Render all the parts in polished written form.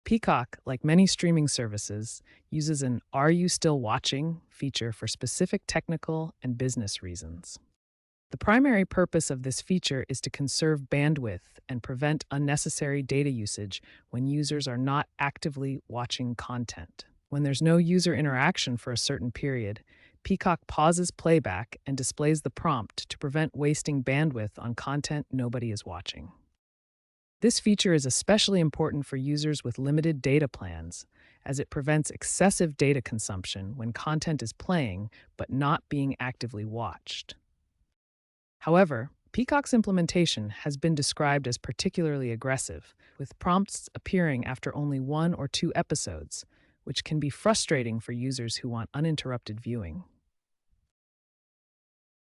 Peacock, like many streaming services, uses an Are You Still Watching feature for specific technical and business reasons. The primary purpose of this feature is to conserve bandwidth and prevent unnecessary data usage when users are not actively watching content. When there's no user interaction for a certain period, Peacock pauses playback and displays the prompt to prevent wasting bandwidth on content nobody is watching. This feature is especially important for users with limited data plans, as it prevents excessive data consumption when content is playing but not being actively watched. However, Peacock's implementation has been described as particularly aggressive, with prompts appearing after only one or two episodes, which can be frustrating for users who want uninterrupted viewing.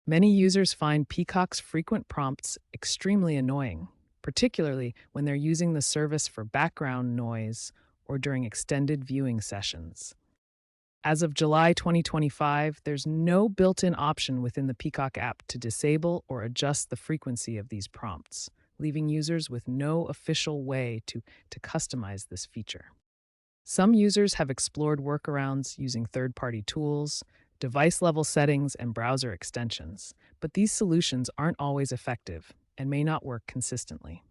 Many users find Peacock's frequent prompts extremely annoying, particularly when they're using the service for background noise or during extended viewing sessions. As of July 2025, there's no built-in option within the Peacock app to disable or adjust the frequency of these prompts, leaving users with no official way to customize this feature. Some users have explored workarounds using third-party tools, device-level settings, and browser extensions, but these solutions aren't always effective and may not work consistently.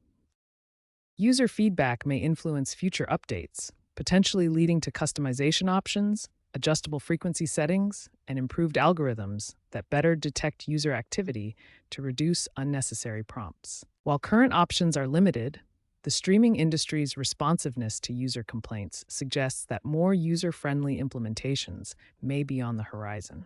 User feedback may influence future updates, potentially leading to customization options, adjustable frequency settings, and improved algorithms that better detect user activity to reduce unnecessary prompts. While current options are limited, the streaming industry's responsiveness to user complaints suggests that more user-friendly implementations may be on the horizon.